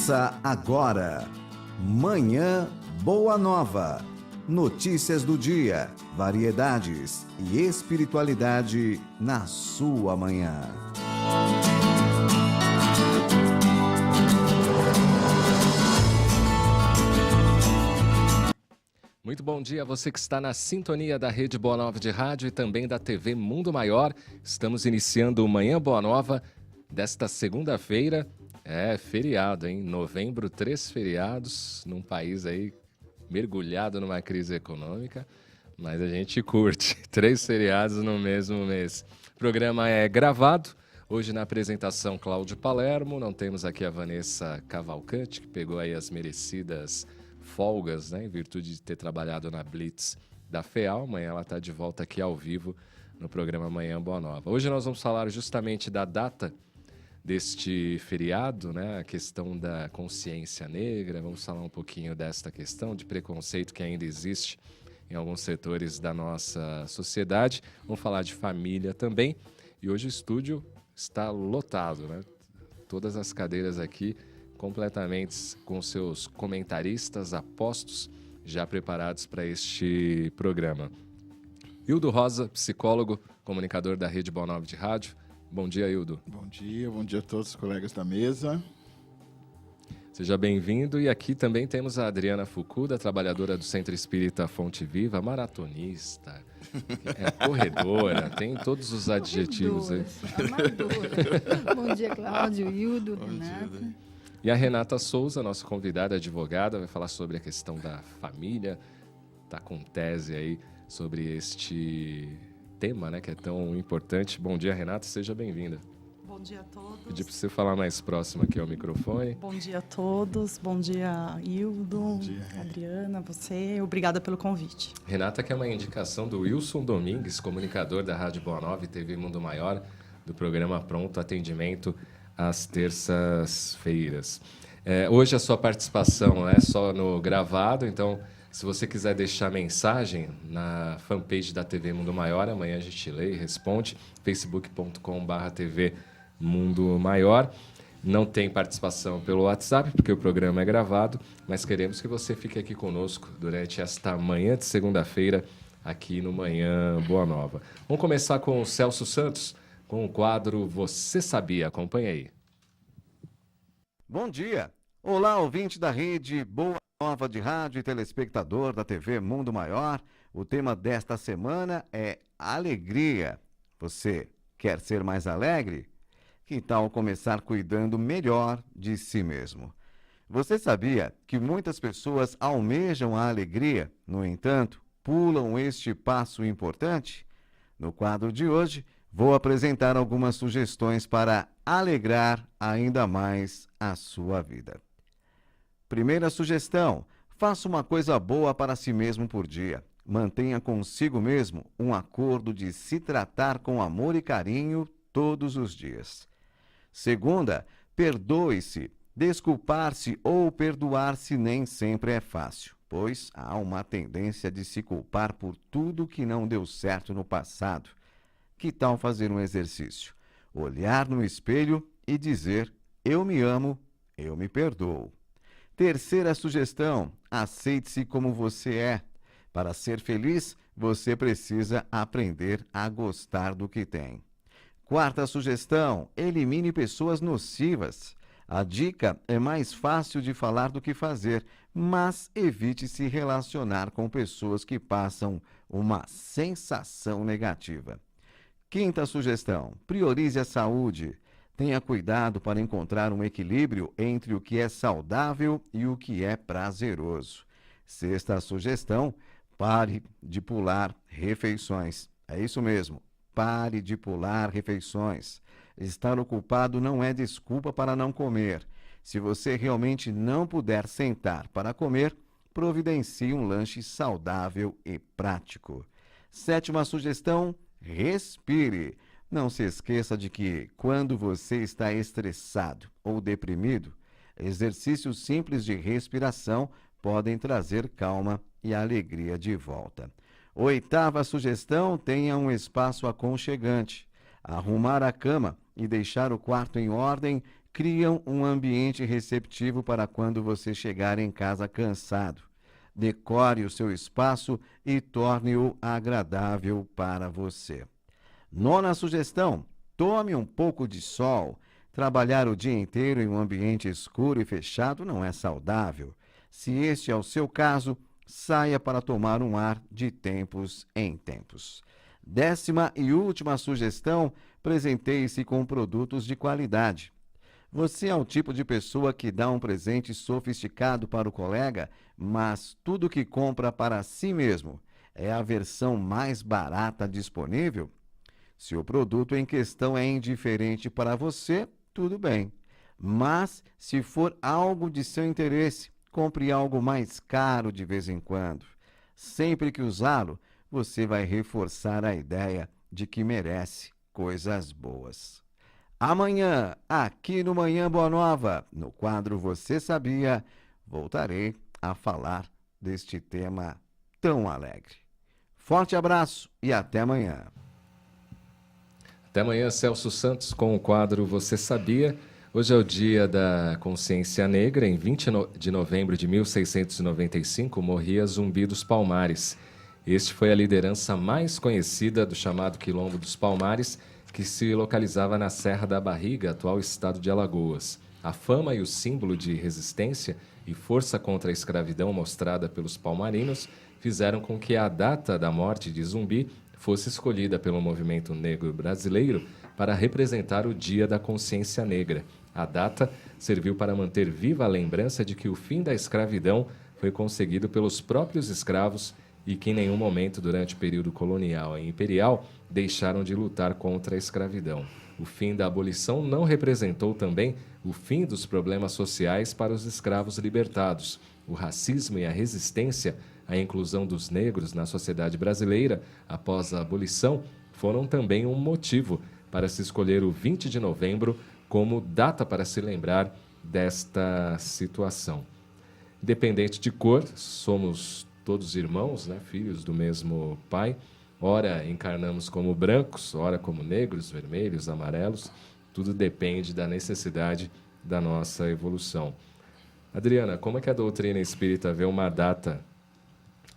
Começa agora, Manhã Boa Nova. Notícias do dia, variedades e espiritualidade na sua manhã. Muito bom dia a você que está na sintonia da Rede Boa Nova de Rádio e também da TV Mundo Maior. Estamos iniciando o Manhã Boa Nova desta segunda-feira. É feriado, hein? Novembro, 3 feriados num país aí mergulhado numa crise econômica, mas a gente curte 3 feriados no mesmo mês. O programa é gravado. Hoje na apresentação Cláudio Palermo, não temos aqui a Vanessa Cavalcante, que pegou aí as merecidas folgas, né, em virtude de ter trabalhado na Blitz da FEAL. Amanhã ela está de volta aqui ao vivo no programa Manhã Boa Nova. Hoje nós vamos falar justamente da data deste feriado, né, a questão da consciência negra. Vamos falar um pouquinho desta questão de preconceito que ainda existe em alguns setores da nossa sociedade. Vamos falar de família também. E hoje o estúdio está lotado, né? Todas as cadeiras aqui completamente com seus comentaristas apostos, já preparados para este programa. Hildo Rosa, psicólogo, comunicador da Rede Boa Nova de Rádio. Bom dia, Hildo. Bom dia a todos os colegas da mesa. Seja bem-vindo. E aqui também temos a Adriana Fukuda, trabalhadora do Centro Espírita Fonte Viva, maratonista, corredora, tem todos os adjetivos aí. Amadora. Bom dia, Cláudio, Hildo, Renata. E a Renata Souza, nossa convidada, advogada, vai falar sobre a questão da família, está com tese aí sobre este tema, né, que é tão importante. Bom dia, Renata, seja bem-vinda. Bom dia a todos. Pedi para você falar mais próximo aqui ao microfone. Bom dia a todos, bom dia, Hildo, bom dia, Adriana, você, obrigada pelo convite. Renata, que é uma indicação do Wilson Domingues, comunicador da Rádio Boa Nova e TV Mundo Maior, do programa Pronto Atendimento às terças-feiras. Hoje a sua participação é só no gravado, então se você quiser deixar mensagem na fanpage da TV Mundo Maior, amanhã a gente lê e responde, facebook.com/TV Mundo Maior. Não tem participação pelo WhatsApp, porque o programa é gravado, mas queremos que você fique aqui conosco durante esta manhã de segunda-feira, aqui no Manhã Boa Nova. Vamos começar com o Celso Santos, com o quadro Você Sabia? Acompanhe aí. Bom dia! Olá, ouvinte da Rede Boa Nova de Rádio e telespectador da TV Mundo Maior. O tema desta semana é alegria. Você quer ser mais alegre? Que tal começar cuidando melhor de si mesmo? Você sabia que muitas pessoas almejam a alegria, no entanto, pulam este passo importante? No quadro de hoje, vou apresentar algumas sugestões para alegrar ainda mais a sua vida. Primeira sugestão: faça uma coisa boa para si mesmo por dia. Mantenha consigo mesmo um acordo de se tratar com amor e carinho todos os dias. Segunda, perdoe-se. Desculpar-se ou perdoar-se nem sempre é fácil, pois há uma tendência de se culpar por tudo que não deu certo no passado. Que tal fazer um exercício? Olhar no espelho e dizer: eu me amo, eu me perdoo. Terceira sugestão: aceite-se como você é. Para ser feliz, você precisa aprender a gostar do que tem. Quarta sugestão: elimine pessoas nocivas. A dica é mais fácil de falar do que fazer, mas evite se relacionar com pessoas que passam uma sensação negativa. Quinta sugestão: priorize a saúde. Tenha cuidado para encontrar um equilíbrio entre o que é saudável e o que é prazeroso. Sexta sugestão: pare de pular refeições. É isso mesmo, pare de pular refeições. Estar ocupado não é desculpa para não comer. Se você realmente não puder sentar para comer, providencie um lanche saudável e prático. Sétima sugestão: respire. Não se esqueça de que, quando você está estressado ou deprimido, exercícios simples de respiração podem trazer calma e alegria de volta. Oitava sugestão: tenha um espaço aconchegante. Arrumar a cama e deixar o quarto em ordem criam um ambiente receptivo para quando você chegar em casa cansado. Decore o seu espaço e torne-o agradável para você. Nona sugestão: tome um pouco de sol. Trabalhar o dia inteiro em um ambiente escuro e fechado não é saudável. Se este é o seu caso, saia para tomar um ar de tempos em tempos. 10ª e última sugestão: presenteie-se com produtos de qualidade. Você é o tipo de pessoa que dá um presente sofisticado para o colega, mas tudo que compra para si mesmo é a versão mais barata disponível? Se o produto em questão é indiferente para você, tudo bem. Mas, se for algo de seu interesse, compre algo mais caro de vez em quando. Sempre que usá-lo, você vai reforçar a ideia de que merece coisas boas. Amanhã, aqui no Manhã Boa Nova, no quadro Você Sabia, voltarei a falar deste tema tão alegre. Forte abraço e até amanhã. Até amanhã, Celso Santos, com o quadro Você Sabia? Hoje é o dia da consciência negra. Em 20 de novembro de 1695, morria Zumbi dos Palmares. Este foi a liderança mais conhecida do chamado Quilombo dos Palmares, que se localizava na Serra da Barriga, atual estado de Alagoas. A fama e o símbolo de resistência e força contra a escravidão mostrada pelos palmarinos fizeram com que a data da morte de Zumbi fosse escolhida pelo movimento negro brasileiro para representar o Dia da Consciência Negra. A data serviu para manter viva a lembrança de que o fim da escravidão foi conseguido pelos próprios escravos e que em nenhum momento durante o período colonial e imperial deixaram de lutar contra a escravidão. O fim da abolição não representou também o fim dos problemas sociais para os escravos libertados. O racismo e a resistência à inclusão dos negros na sociedade brasileira após a abolição foram também um motivo para se escolher o 20 de novembro como data para se lembrar desta situação. Independente de cor, somos todos irmãos, né, filhos do mesmo pai. Ora encarnamos como brancos, ora como negros, vermelhos, amarelos. Tudo depende da necessidade da nossa evolução. Adriana, como é que a doutrina espírita vê uma data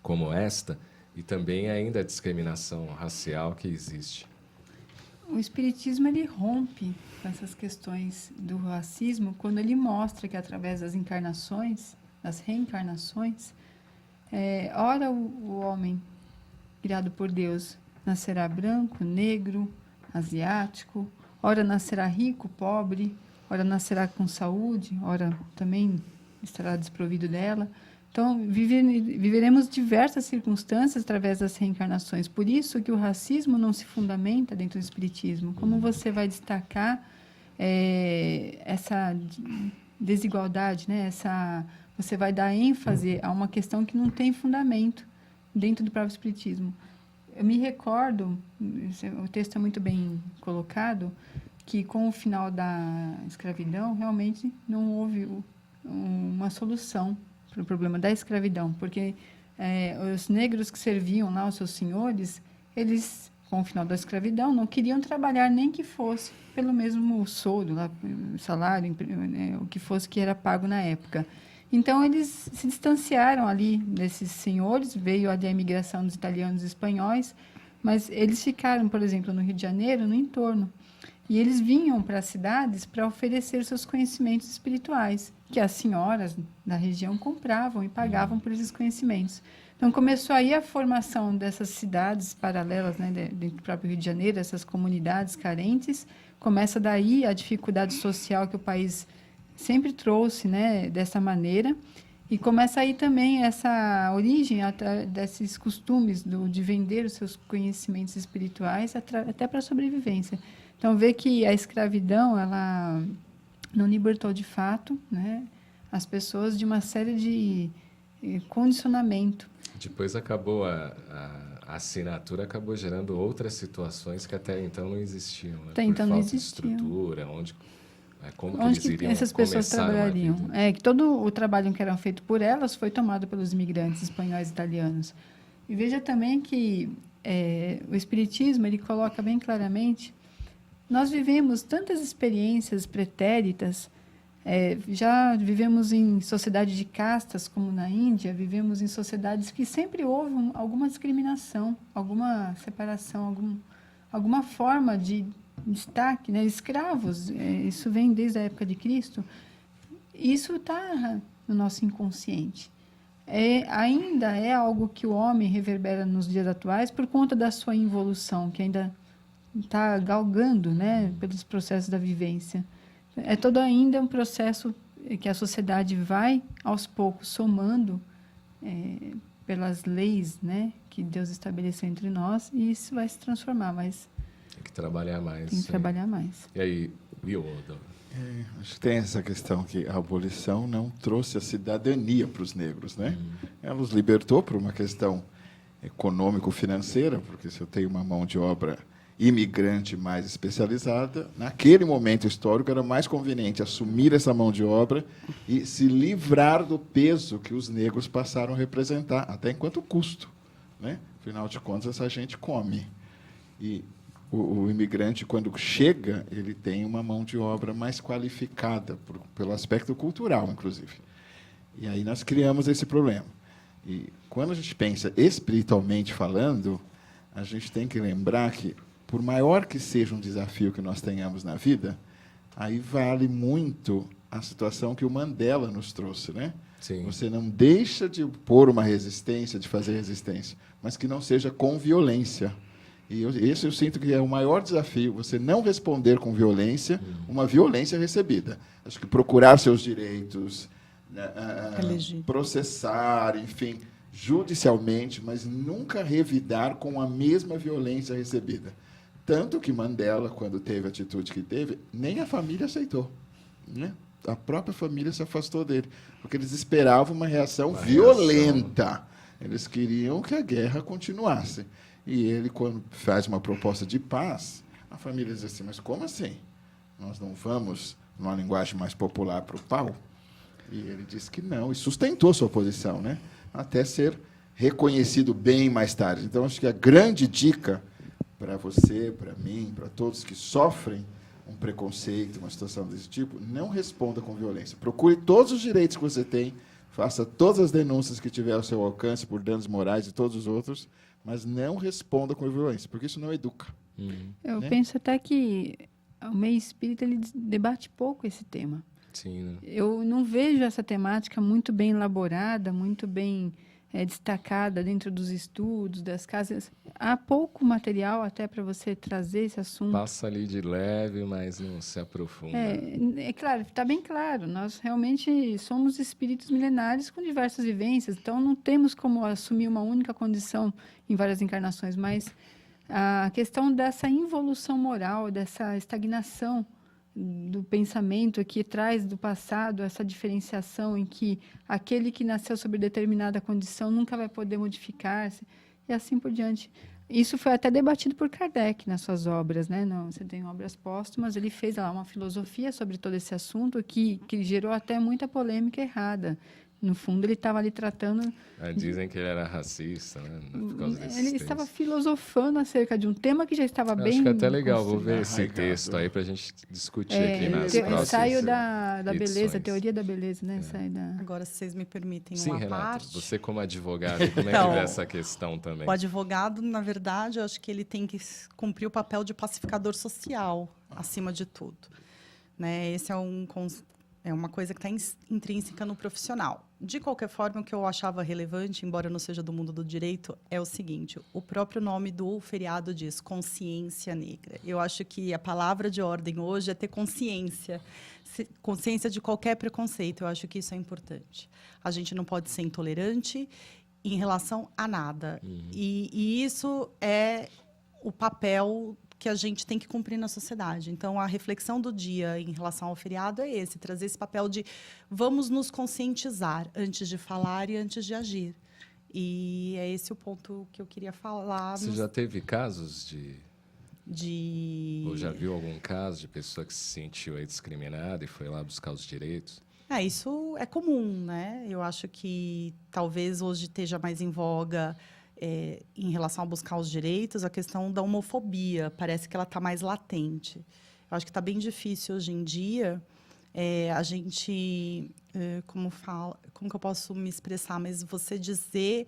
como esta e também ainda a discriminação racial que existe? O Espiritismo ele rompe com essas questões do racismo quando ele mostra que através das encarnações, das reencarnações, ora o homem criado por Deus nascerá branco, negro, asiático, ora nascerá rico, pobre, ora nascerá com saúde, ora também estará desprovido dela. Então, viveremos diversas circunstâncias através das reencarnações. Por isso que o racismo não se fundamenta dentro do Espiritismo. Como você vai destacar essa desigualdade, né? Você vai dar ênfase a uma questão que não tem fundamento dentro do próprio Espiritismo. Eu me recordo, o texto é muito bem colocado, que com o final da escravidão, realmente não houve uma solução para o problema da escravidão, porque os negros que serviam lá os seus senhores, eles, com o final da escravidão, não queriam trabalhar nem que fosse pelo mesmo soldo, lá, salário, o que fosse que era pago na época. Então, eles se distanciaram ali desses senhores, veio ali a imigração dos italianos e espanhóis, mas eles ficaram, por exemplo, no Rio de Janeiro, no entorno. E eles vinham para as cidades para oferecer seus conhecimentos espirituais, que as senhoras da região compravam e pagavam por esses conhecimentos. Então, começou aí a formação dessas cidades paralelas, né, dentro do próprio Rio de Janeiro, essas comunidades carentes. Começa daí a dificuldade social que o país sempre trouxe, né, dessa maneira, e começa aí também essa origem desses costumes de vender os seus conhecimentos espirituais até para a sobrevivência. Então, vê que a escravidão, ela não libertou de fato, né, as pessoas de uma série de condicionamento. Depois acabou a assinatura, acabou gerando outras situações que até então não existiam. Né? Até então não falta de existiam. estrutura, como Onde que eles iriam essas pessoas trabalhariam? Que todo o trabalho que era feito por elas foi tomado pelos imigrantes espanhóis e italianos. E veja também que o Espiritismo ele coloca bem claramente Nós vivemos tantas experiências pretéritas, já vivemos em sociedade de castas, como na Índia, vivemos em sociedades que sempre houve alguma discriminação, alguma separação, alguma forma de destaque, né? Escravos, isso vem desde a época de Cristo. Isso está no nosso inconsciente. Ainda é algo que o homem reverbera nos dias atuais por conta da sua involução, que ainda está galgando, né, pelos processos da vivência. É todo ainda um processo que a sociedade vai, aos poucos, somando pelas leis, né, que Deus estabeleceu entre nós, e isso vai se transformar, mas Tem que trabalhar mais. tem que trabalhar mais. E aí, Will? Acho que tem essa questão que a abolição não trouxe a cidadania para os negros, né? Ela os libertou por uma questão econômico-financeira, porque se eu tenho uma mão de obra imigrante mais especializada, naquele momento histórico era mais conveniente assumir essa mão de obra e se livrar do peso que os negros passaram a representar, até enquanto custo, né? Afinal de contas, essa gente come. E o imigrante, quando chega, ele tem uma mão de obra mais qualificada, pelo aspecto cultural, inclusive. E aí nós criamos esse problema. E quando a gente pensa espiritualmente falando, a gente tem que lembrar que, por maior que seja um desafio que nós tenhamos na vida, aí vale muito a situação que o Mandela nos trouxe, né? Sim. Você não deixa de pôr uma resistência, de fazer resistência, mas que não seja com violência. E esse eu sinto que é o maior desafio, você não responder com violência, uma violência recebida. Acho que procurar seus direitos, processar, enfim, judicialmente, mas nunca revidar com a mesma violência recebida. Tanto que Mandela, quando teve a atitude que teve, nem a família aceitou, né? A própria família se afastou dele, porque eles esperavam uma reação violenta. Eles queriam que a guerra continuasse. E ele, quando faz uma proposta de paz, a família diz assim, mas como assim? Nós não vamos, numa linguagem mais popular, para o pau? E ele disse que não, e sustentou sua posição, né? Até ser reconhecido bem mais tarde. Então, acho que a grande dica para você, para mim, para todos que sofrem um preconceito, uma situação desse tipo, não responda com violência. Procure todos os direitos que você tem, faça todas as denúncias que tiver ao seu alcance por danos morais e todos os outros, mas não responda com violência, porque isso não educa. Eu né? penso até que o meio espírita ele debate pouco esse tema. Sim, né? Eu não vejo essa temática muito bem elaborada, muito bem destacada dentro dos estudos, das casas. Há pouco material até para você trazer esse assunto. Passa ali de leve, mas não se aprofunda. É claro, está bem claro. Nós realmente somos espíritos milenares com diversas vivências, então não temos como assumir uma única condição em várias encarnações, mas a questão dessa involução moral, dessa estagnação do pensamento que traz do passado essa diferenciação em que aquele que nasceu sob determinada condição nunca vai poder modificar-se e assim por diante. Isso foi até debatido por Kardec nas suas obras, né? Não, você tem obras póstumas, ele fez lá uma filosofia sobre todo esse assunto que gerou até muita polêmica errada. No fundo, ele estava ali tratando... Dizem que ele era racista, né? Por causa desses Ele textos. estava filosofando acerca de um tema que já estava bem... Acho que é até legal, vou ver esse arraigado. texto aí para a gente discutir aqui nas próximas Ensaio da beleza, edições. teoria da beleza, né? Ensaio da... Agora, se vocês me permitem Sim, uma Renato, parte... você como advogado, como é Então, que vê essa questão também? O advogado, na verdade, eu acho que ele tem que cumprir o papel de pacificador social, acima de tudo. Né? Esse é uma coisa que está intrínseca no profissional. De qualquer forma, o que eu achava relevante, embora eu não seja do mundo do direito, é o seguinte: o próprio nome do feriado diz consciência negra. Eu acho que a palavra de ordem hoje é ter consciência. Consciência de qualquer preconceito. Eu acho que isso é importante. A gente não pode ser intolerante em relação a nada. E isso é o papel que a gente tem que cumprir na sociedade. Então, a reflexão do dia em relação ao feriado é esse, trazer esse papel de vamos nos conscientizar antes de falar e antes de agir. E é esse o ponto que eu queria falar. Você já teve casos ou já de... viu algum caso de pessoa que se sentiu aí discriminada e foi lá buscar os direitos? Isso é comum, né? Eu acho que talvez hoje esteja mais em voga em relação a buscar os direitos, a questão da homofobia. Parece que ela está mais latente. Eu acho que está bem difícil hoje em dia a gente... como que eu posso me expressar? Mas você dizer...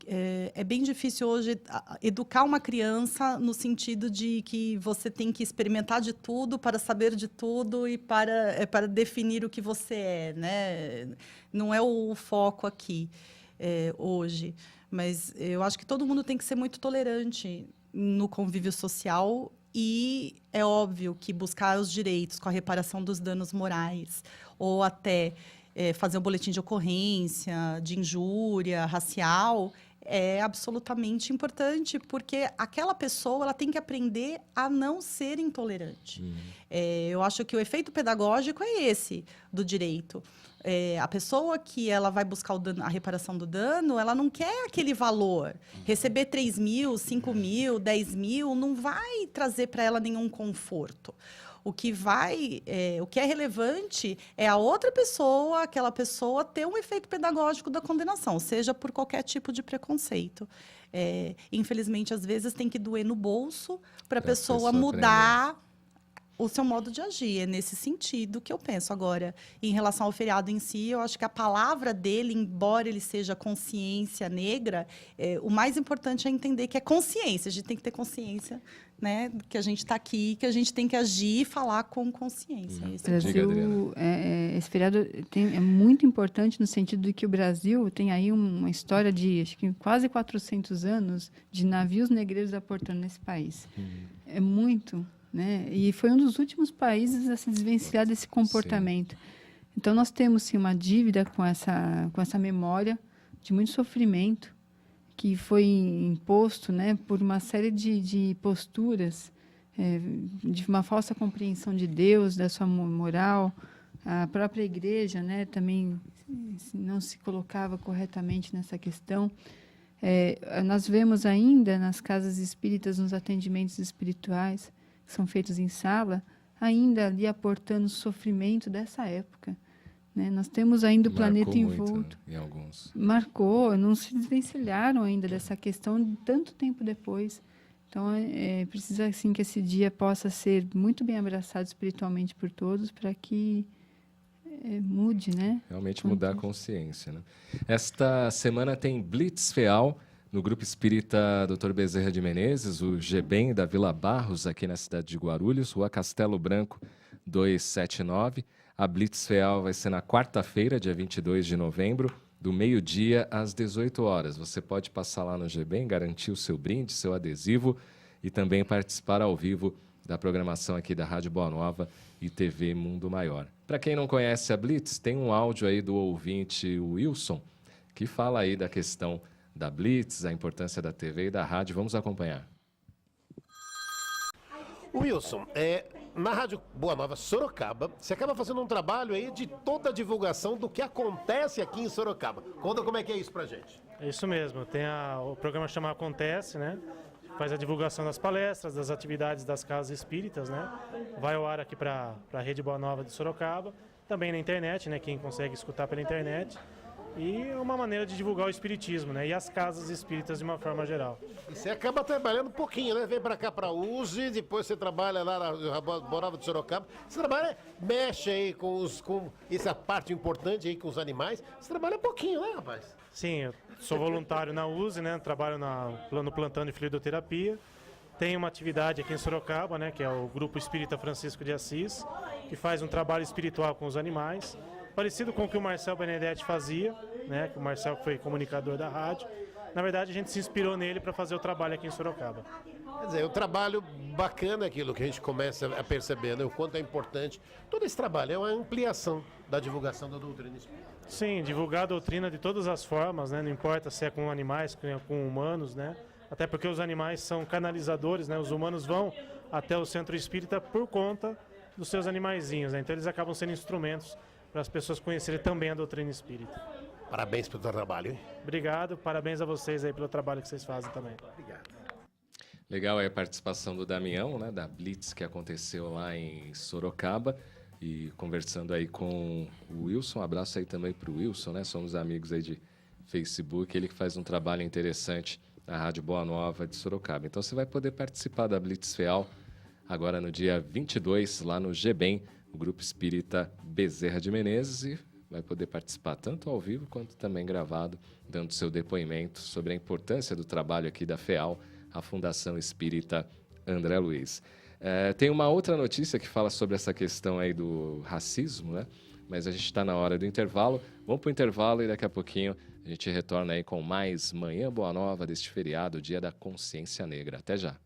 É bem difícil hoje educar uma criança no sentido de que você tem que experimentar de tudo para saber de tudo e para definir o que você é, né? Não é o foco aqui hoje. Mas eu acho que todo mundo tem que ser muito tolerante no convívio social e é óbvio que buscar os direitos com a reparação dos danos morais ou até fazer um boletim de ocorrência, de injúria racial, é absolutamente importante, porque aquela pessoa ela tem que aprender a não ser intolerante. Eu acho que o efeito pedagógico é esse do direito. A pessoa que ela vai buscar a reparação do dano, ela não quer aquele valor. Receber 3 mil, 5 mil, 10 mil, não vai trazer para ela nenhum conforto. O que é relevante é a outra pessoa, aquela pessoa, ter um efeito pedagógico da condenação, seja por qualquer tipo de preconceito. Infelizmente, às vezes, tem que doer no bolso para a pessoa mudar o seu modo de agir. É nesse sentido que eu penso. Agora, em relação ao feriado em si, eu acho que a palavra dele, embora ele seja consciência negra, o mais importante é entender que é consciência. A gente tem que ter consciência, né, que a gente está aqui, que a gente tem que agir e falar com consciência. Brasil, esse feriado é muito importante no sentido de que o Brasil tem aí uma história de, acho que quase 400 anos de navios negreiros aportando nesse país. É muito, né? E foi um dos últimos países a se desvencilhar desse comportamento. Sim. Então, nós temos, sim, uma dívida com essa memória de muito sofrimento que foi imposto, né, por uma série de posturas, de uma falsa compreensão de Deus, da sua moral. A própria igreja, né, também não se colocava corretamente nessa questão. Nós vemos ainda nas casas espíritas, nos atendimentos espirituais, que são feitos em sala, ainda ali aportando o sofrimento dessa época. Né? Nós temos ainda o planeta envolto. Muito, em alguns. Marcou, não se desvencilharam ainda dessa questão tanto tempo depois. Então, precisa assim, que esse dia possa ser muito bem abraçado espiritualmente por todos, para que mude, né? Realmente mudar a consciência. Né? Esta semana tem Blitz FEAL, no Grupo Espírita Dr. Bezerra de Menezes, o GBEM da Vila Barros, aqui na cidade de Guarulhos, Rua Castelo Branco 279. A Blitz FEAL vai ser na quarta-feira, dia 22 de novembro, do meio-dia às 18 horas. Você pode passar lá no GBEM, garantir o seu brinde, seu adesivo e também participar ao vivo da programação aqui da Rádio Boa Nova e TV Mundo Maior. Para quem não conhece a Blitz, tem um áudio aí do ouvinte Wilson, que fala aí da questão da Blitz, a importância da TV e da rádio. Vamos acompanhar. Wilson, na Rádio Boa Nova Sorocaba, você acaba fazendo um trabalho aí de toda a divulgação do que acontece aqui em Sorocaba. Conta como é que é isso pra gente. É isso mesmo, tem o programa chama Acontece, né? Faz a divulgação das palestras, das atividades das casas espíritas, né? Vai ao ar aqui para a Rede Boa Nova de Sorocaba, também na internet, né? Quem consegue escutar pela internet. E uma maneira de divulgar o espiritismo, né? E as casas espíritas de uma forma geral. E você acaba trabalhando um pouquinho, né? Vem pra cá pra USE, depois você trabalha lá na Boa Nova de Sorocaba. Você trabalha, mexe aí com essa parte importante aí com os animais. Você trabalha um pouquinho, né, rapaz? Sim, eu sou voluntário na USE, né? Trabalho no plantão de fluidoterapia. Tenho uma atividade aqui em Sorocaba, né? Que é o Grupo Espírita Francisco de Assis, que faz um trabalho espiritual com os animais. Parecido com o que o Marcel Benedetti fazia, né? Que o Marcel foi comunicador da rádio. Na verdade, a gente se inspirou nele para fazer o trabalho aqui em Sorocaba. Quer dizer, o trabalho bacana, aquilo que a gente começa a perceber, né? O quanto é importante. Todo esse trabalho é uma ampliação da divulgação da doutrina espírita. Sim, divulgar a doutrina de todas as formas, né? Não importa se é com animais, com humanos, né? Até porque os animais são canalizadores, né? Os humanos vão até o centro espírita por conta dos seus animaizinhos, né? Então eles acabam sendo instrumentos para as pessoas conhecerem também a doutrina espírita. Parabéns pelo seu trabalho, hein? Obrigado, parabéns a vocês aí pelo trabalho que vocês fazem também. Obrigado. Legal aí a participação do Damião, né, da Blitz que aconteceu lá em Sorocaba, e conversando aí com o Wilson. Um abraço aí também para o Wilson, né? Somos amigos aí de Facebook, ele que faz um trabalho interessante na Rádio Boa Nova de Sorocaba. Então você vai poder participar da Blitz FEAL agora no dia 22, lá no GBEM, o Grupo Espírita Bezerra de Menezes, e vai poder participar tanto ao vivo quanto também gravado, dando seu depoimento sobre a importância do trabalho aqui da FEAL, a Fundação Espírita André Luiz. Tem uma outra notícia que fala sobre essa questão aí do racismo, né? Mas a gente está na hora do intervalo. Vamos para o intervalo e daqui a pouquinho a gente retorna aí com mais Manhã Boa Nova deste feriado, Dia da Consciência Negra. Até já.